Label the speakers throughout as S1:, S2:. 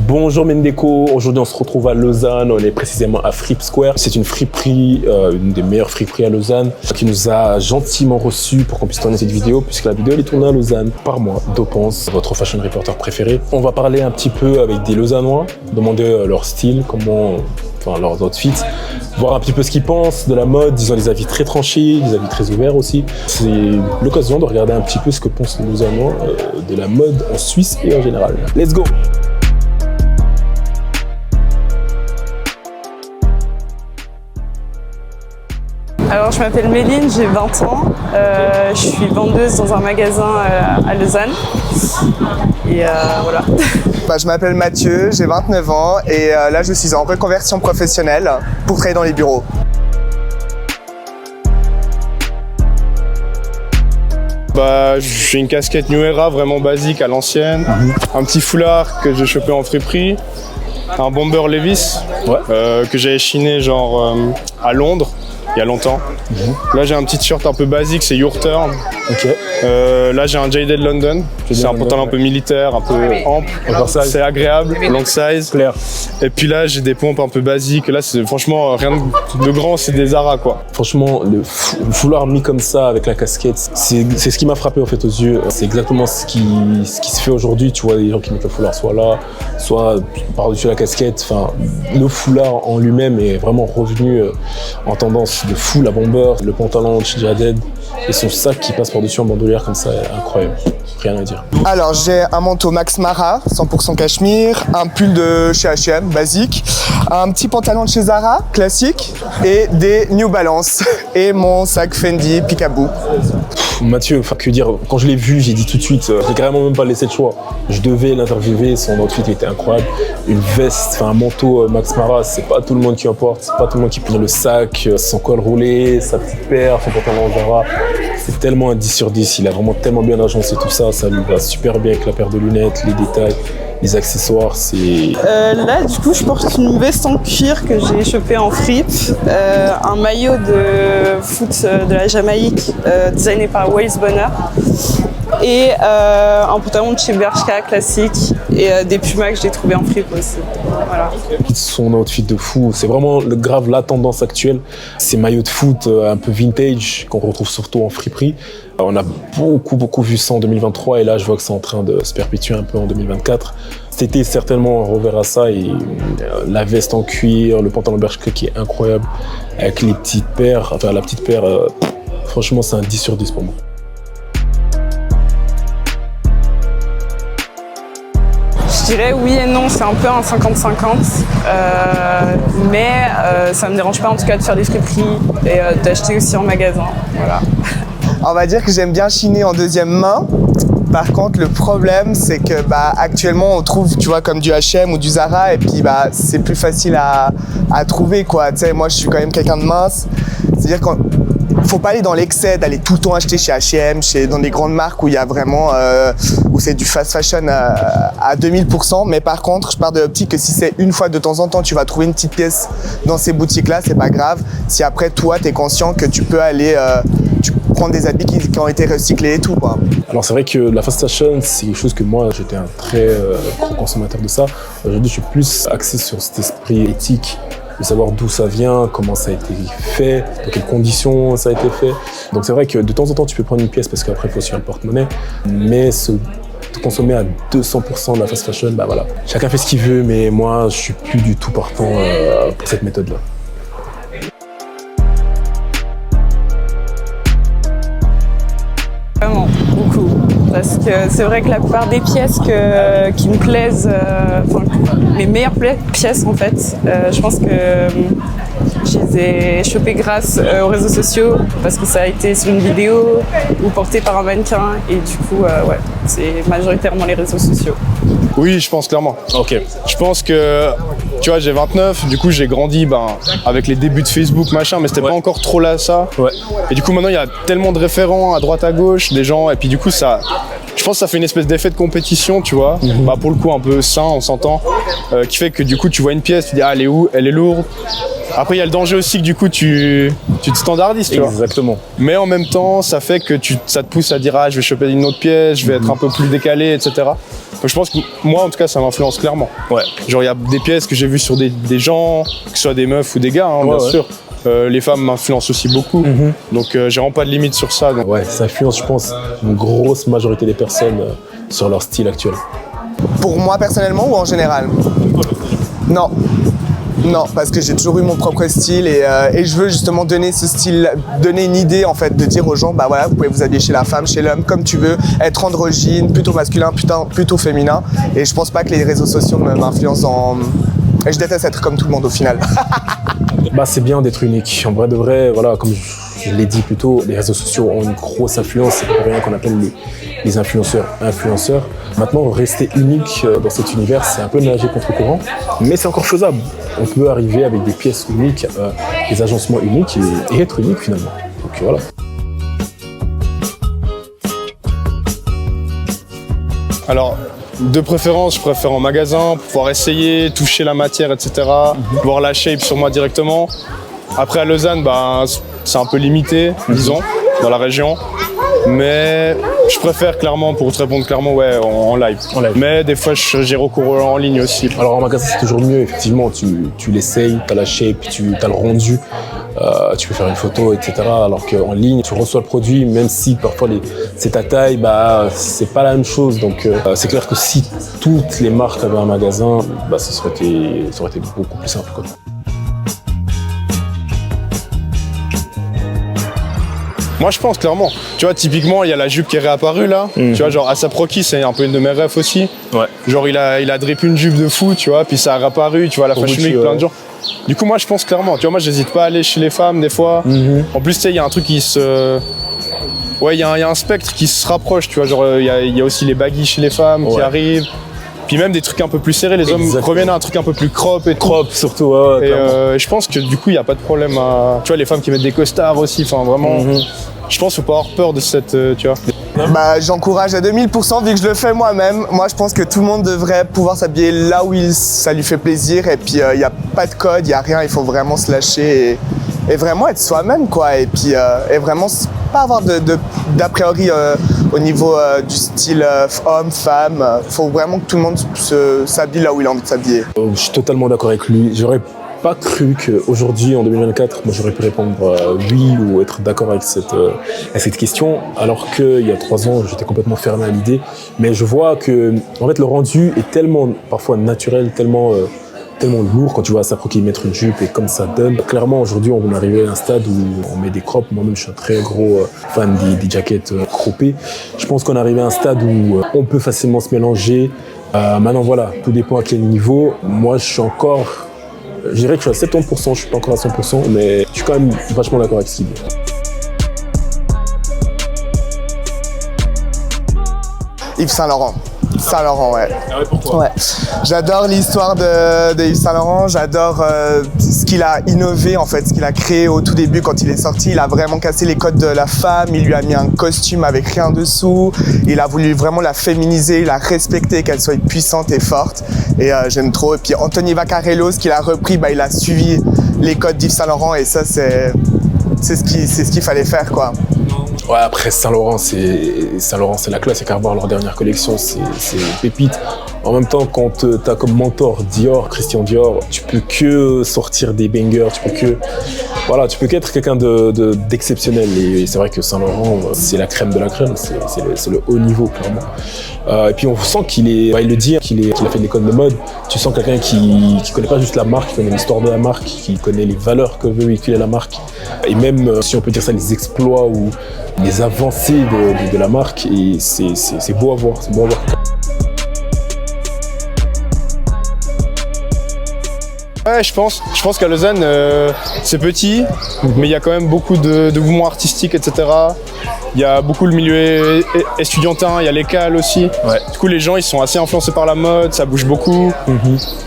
S1: Bonjour Mendeko, aujourd'hui on se retrouve à Lausanne, on est précisément à Fripp Square. C'est une friperie, une des meilleures friperies à Lausanne, qui nous a gentiment reçus pour qu'on puisse tourner cette vidéo, puisque la vidéo elle est tournée à Lausanne par moi, Dopance, votre fashion reporter préféré. On va parler un petit peu avec des Lausannois, demander leur style, leurs outfits, voir un petit peu ce qu'ils pensent de la mode. Ils ont des avis très tranchés, des avis très ouverts aussi. C'est l'occasion de regarder un petit peu ce que pensent les Lausannois de la mode en Suisse et en général. Let's go!
S2: Alors, je m'appelle Méline, j'ai 20 ans. Je suis vendeuse dans un magasin à Lausanne. Et voilà.
S3: Je m'appelle Mathieu, j'ai 29 ans et là je suis en reconversion professionnelle pour travailler dans les bureaux.
S4: J'ai une casquette New Era vraiment basique à l'ancienne, un petit foulard que j'ai chopé en friperie, un bomber Levi's que j'avais chiné à Londres il y a longtemps. Là j'ai un petit t-shirt un peu basique, c'est Your Turn. Là j'ai un Jaded London, c'est un pantalon un peu militaire, un peu ample, c'est agréable, long size.
S1: Clair.
S4: Et puis là j'ai des pompes un peu basiques, là c'est franchement rien de grand, c'est des Zara quoi.
S1: Franchement, le foulard mis comme ça avec la casquette, c'est ce qui m'a frappé en fait aux yeux. C'est exactement ce qui se fait aujourd'hui, tu vois, des gens qui mettent le foulard soit là, soit par-dessus la casquette. Enfin, le foulard en lui-même est vraiment revenu en tendance de fou, la bomber, le pantalon de Jaded et son sac qui passe par-dessus en bandoulière comme ça, incroyable, rien à dire.
S3: Alors j'ai un manteau Max Mara, 100% cachemire, un pull de chez H&M, basique, un petit pantalon de chez Zara, classique, et des New Balance, et mon sac Fendi Picaboo.
S1: Mathieu, que dire, quand je l'ai vu, j'ai dit tout de suite, j'ai carrément même pas laissé le choix. Je devais l'interviewer, son outfit était incroyable. Une veste, un manteau Max Mara, c'est pas tout le monde qui en porte, c'est pas tout le monde qui prend le sac, son col roulé, sa petite paire, son pantalon Zara. C'est tellement un 10 sur 10, il a vraiment tellement bien agencé tout ça, ça lui va super bien avec la paire de lunettes, les détails, les accessoires, c'est...
S2: Là, du coup, je porte une veste en cuir que j'ai chopée en fripe, un maillot de foot de la Jamaïque designé par Wales Bonner et un pantalon de chez Bershka classique et des Pumas que j'ai trouvé en fripe aussi. Voilà.
S1: Son outfit de fou, c'est vraiment grave la tendance actuelle. Ces maillots de foot un peu vintage qu'on retrouve surtout en friperie. On a beaucoup vu ça en 2023 et là je vois que c'est en train de se perpétuer un peu en 2024. Cet été certainement on reverra ça et la veste en cuir, le pantalon Bershka qui est incroyable avec les petites paires, la petite paire, franchement c'est un 10 sur 10 pour moi.
S2: Je dirais oui et non, c'est un peu un 50-50, mais ça me dérange pas en tout cas de faire des friperies et d'acheter aussi en magasin. Voilà.
S3: On va dire que j'aime bien chiner en deuxième main. Par contre, le problème, c'est que actuellement, on trouve, tu vois, comme du H&M ou du Zara, et puis c'est plus facile à trouver, quoi. Tu sais, moi, je suis quand même quelqu'un de mince. C'est-à-dire qu'il faut pas aller dans l'excès, d'aller tout le temps acheter chez H&M, dans des grandes marques où il y a vraiment, où c'est du fast fashion à 2000%. Mais par contre, je pars de l'optique que si c'est une fois de temps en temps, tu vas trouver une petite pièce dans ces boutiques-là, c'est pas grave. Si après, toi, tu es conscient que tu peux aller, prendre des habits qui ont été recyclés et tout, quoi.
S1: Alors c'est vrai que la fast fashion, c'est quelque chose que moi j'étais un très gros consommateur de ça. Aujourd'hui je suis plus axé sur cet esprit éthique, de savoir d'où ça vient, comment ça a été fait, dans quelles conditions ça a été fait. Donc c'est vrai que de temps en temps tu peux prendre une pièce parce qu'après il faut suivre le porte-monnaie, mais consommer à 200% de la fast fashion, voilà. Chacun fait ce qu'il veut, mais moi je suis plus du tout partant pour cette méthode-là.
S2: Vraiment, beaucoup. Parce que c'est vrai que la plupart des pièces qui me plaisent, les meilleures pièces en fait, je pense que je les ai chopées grâce aux réseaux sociaux parce que ça a été sur une vidéo ou porté par un mannequin et du coup, c'est majoritairement les réseaux sociaux.
S4: Oui, je pense clairement.
S1: Ok.
S4: Je pense que, tu vois, j'ai 29, du coup j'ai grandi avec les débuts de Facebook, machin, mais c'était pas encore trop là ça. Et du coup maintenant il y a tellement de référents à droite à gauche, des gens, et puis du coup ça, je pense que ça fait une espèce d'effet de compétition, tu vois, pour le coup un peu sain, on s'entend, qui fait que du coup tu vois une pièce, tu dis elle est où, elle est lourde. Après il y a le danger aussi que du coup tu te standardises, tu vois.
S1: Exactement.
S4: Mais en même temps ça fait que ça te pousse à dire je vais choper une autre pièce, je vais être un peu plus décalé, etc. Donc je pense que moi, en tout cas, ça m'influence clairement.
S1: Ouais.
S4: Genre, il y a des pièces que j'ai vues sur des gens, que ce soit des meufs ou des gars, hein, bien sûr. Les femmes m'influencent aussi beaucoup. Donc j'ai vraiment pas de limite sur ça. Donc.
S1: Ouais, ça influence, je pense, une grosse majorité des personnes sur leur style actuel.
S3: Pour moi personnellement ou en général? Non. Non, parce que j'ai toujours eu mon propre style et je veux justement donner ce style, donner une idée en fait, de dire aux gens, bah voilà, vous pouvez vous habiller chez la femme, chez l'homme, comme tu veux, être androgyne, plutôt masculin, plutôt féminin. Et je pense pas que les réseaux sociaux m'influencent en... Et je déteste être comme tout le monde au final.
S1: Bah, c'est bien d'être unique. En vrai de vrai, voilà, comme je l'ai dit plus tôt, les réseaux sociaux ont une grosse influence. C'est pour rien qu'on appelle les influenceurs. Maintenant, rester unique dans cet univers, c'est un peu nager contre courant, mais c'est encore faisable. On peut arriver avec des pièces uniques, des agencements uniques et être unique finalement. Donc voilà.
S4: Alors, de préférence, je préfère en magasin, pour pouvoir essayer, toucher la matière, etc. Voir la shape sur moi directement. Après, à Lausanne, bah, c'est un peu limité, disons, dans la région. Mais je préfère clairement, pour te répondre clairement, ouais, en live. Mais des fois, j'ai recours en ligne aussi.
S1: Alors en magasin, c'est toujours mieux, effectivement. Tu l'essayes, tu as la shape, tu as le rendu, tu peux faire une photo, etc. Alors qu'en ligne, tu reçois le produit, même si parfois c'est ta taille, bah, c'est pas la même chose. Donc c'est clair que si toutes les marques avaient un magasin, bah, ça aurait été beaucoup plus simple, quoi.
S4: Moi, je pense clairement. Tu vois, typiquement, il y a la jupe qui est réapparue là. Tu vois, genre Asap Rocky, c'est un peu une de mes rêves aussi. Ouais. Genre, il a drip une jupe de fou, tu vois, puis ça a réapparu, tu vois, la Fashion Week, plein de gens. Du coup, moi, je pense clairement. Tu vois, moi, j'hésite pas à aller chez les femmes des fois. En plus, tu sais, il y a un truc qui se. Ouais, il y a un spectre qui se rapproche, tu vois. Genre, il y a aussi les baggy chez les femmes qui arrivent. Puis même des trucs un peu plus serrés, les hommes reviennent à un truc un peu plus crop et tout.
S1: Crop surtout,
S4: et je pense que du coup, il n'y a pas de problème à... Tu vois, les femmes qui mettent des costards aussi, enfin vraiment... Je pense qu'il ne faut pas avoir peur de cette... tu vois.
S3: Bah, j'encourage à 2000% vu que je le fais moi-même. Moi, je pense que tout le monde devrait pouvoir s'habiller là où ça lui fait plaisir. Et puis, il n'y a pas de code, il n'y a rien. Il faut vraiment se lâcher et vraiment être soi-même, quoi. Et puis, et vraiment pas avoir d'a priori au niveau du style homme, femme. Il faut vraiment que tout le monde s'habille là où il a envie de s'habiller.
S1: Je suis totalement d'accord avec lui. J'aurais pas cru qu'aujourd'hui, en 2024, moi j'aurais pu répondre oui ou être d'accord avec cette question, alors qu'il y a 3 ans, j'étais complètement fermé à l'idée. Mais je vois que en fait, le rendu est tellement parfois naturel, tellement lourd quand tu vois Asap Rocky mettre une jupe et comme ça donne. Clairement, aujourd'hui, on va arriver à un stade où on met des crops. Moi-même, je suis un très gros fan des jackets croppées. Je pense qu'on est arrivé à un stade où on peut facilement se mélanger. Maintenant, voilà, tout dépend à quel niveau. Moi, je suis encore... Je dirais que je suis à 70%, je suis pas encore à 100%, mais je suis quand même vachement d'accord avec ce qu'il dit.
S3: Yves Saint Laurent. Saint Laurent, ouais.
S1: Ah ouais, pourquoi?
S3: Ouais. J'adore l'histoire de Yves Saint Laurent, j'adore ce qu'il a innové en fait, ce qu'il a créé au tout début quand il est sorti. Il a vraiment cassé les codes de la femme, il lui a mis un costume avec rien dessous, il a voulu vraiment la féminiser, il a respecté qu'elle soit puissante et forte et j'aime trop. Et puis Anthony Vaccarello, ce qu'il a repris, bah, il a suivi les codes d'Yves Saint Laurent et ça c'est ce qu'il fallait faire, quoi.
S1: Ouais, après Saint Laurent, c'est la classe, et qu'à voir leur dernière collection, c'est pépite. En même temps, quand t'as comme mentor Christian Dior, tu peux que sortir des bangers, tu peux qu'être quelqu'un d'exceptionnel. Et c'est vrai que Saint Laurent, c'est la crème de la crème, c'est le haut niveau, clairement. Et puis on sent il le dit, qu'il a fait de l'école de mode. Tu sens quelqu'un qui connaît pas juste la marque, qui connaît l'histoire de la marque, qui connaît les valeurs que veut véhiculer la marque. Et même, si on peut dire ça, les exploits ou les avancées de la marque. Et c'est beau à voir,
S4: Ouais, je pense qu'à Lausanne, c'est petit, mais il y a quand même beaucoup de mouvements artistiques, etc. Il y a beaucoup le milieu estudiantin, il y a l'école aussi. Ouais. Du coup, les gens, ils sont assez influencés par la mode, ça bouge beaucoup.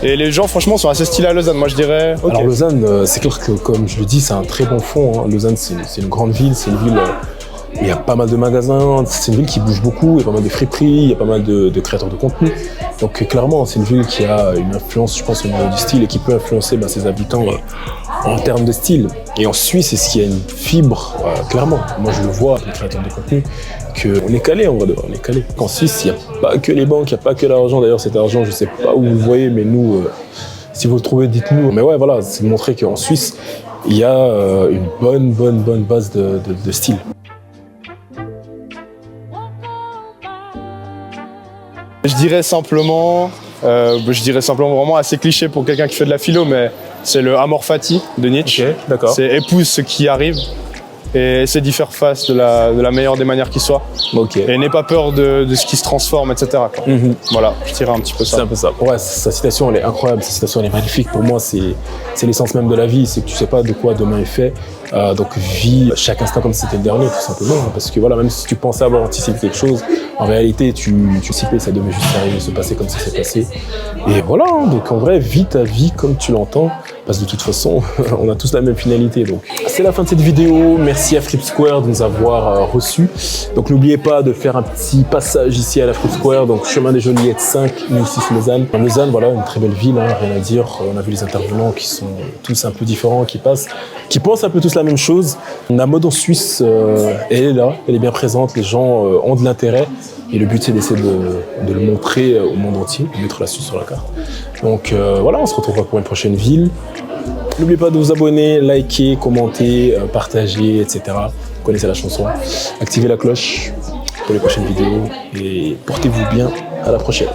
S4: Et les gens, franchement, sont assez stylés à Lausanne, moi je dirais. Okay.
S1: Alors Lausanne, c'est clair que, comme je le dis, c'est un très bon fond. Hein. Lausanne, c'est une grande ville, c'est une ville il y a pas mal de magasins, c'est une ville qui bouge beaucoup, il y a pas mal de friperies, il y a pas mal de créateurs de contenu. Donc clairement, c'est une ville qui a une influence, je pense, au niveau du style et qui peut influencer ses habitants en termes de style. Et en Suisse, est-ce qu'il y a une fibre clairement, moi je le vois avec les créateurs de contenu, qu'on est calé, on va devoir, on est calé. En Suisse, il n'y a pas que les banques, il n'y a pas que l'argent. D'ailleurs, cet argent, je ne sais pas où vous le voyez, mais nous, si vous le trouvez, dites-nous. Mais ouais, voilà, c'est de montrer qu'en Suisse, il y a une bonne base de style.
S4: Je dirais simplement vraiment assez cliché pour quelqu'un qui fait de la philo, mais c'est le amor fati de Nietzsche.
S1: Ok, d'accord.
S4: C'est épouse ce qui arrive et essaie d'y faire face de la meilleure des manières qui soit.
S1: Ok.
S4: Et n'aie pas peur de ce qui se transforme, etc. quoi. Voilà, je dirais un petit peu ça.
S1: C'est un peu ça. Ouais, sa citation, elle est incroyable. Sa citation, elle est magnifique. Pour moi, c'est l'essence même de la vie. C'est que tu sais pas de quoi demain est fait. Donc, vis chaque instant comme si c'était le dernier, tout simplement. Parce que voilà, même si tu pensais avoir anticipé quelque chose, en réalité, tu anticipais, ça devait juste arriver, se passer comme ça s'est passé. Et voilà, hein. Donc en vrai, vis ta vie comme tu l'entends. Parce que de toute façon, on a tous la même finalité. Donc, c'est la fin de cette vidéo. Merci à Fripp Square de nous avoir reçus. Donc, n'oubliez pas de faire un petit passage ici à la Fripp Square. Donc, chemin des Joliettes 5, 1006 Lausanne. Lausanne, voilà, une très belle ville, hein, rien à dire. On a vu les intervenants qui sont tous un peu différents, qui pensent un peu tous la même chose. La mode en Suisse, elle est là, elle est bien présente. Les gens ont de l'intérêt. Et le but, c'est d'essayer de le montrer au monde entier, de mettre la Suisse sur la carte. Donc voilà, on se retrouvera pour une prochaine ville. N'oubliez pas de vous abonner, liker, commenter, partager, etc. Vous connaissez la chanson. Activez la cloche pour les prochaines vidéos et portez-vous bien. À la prochaine.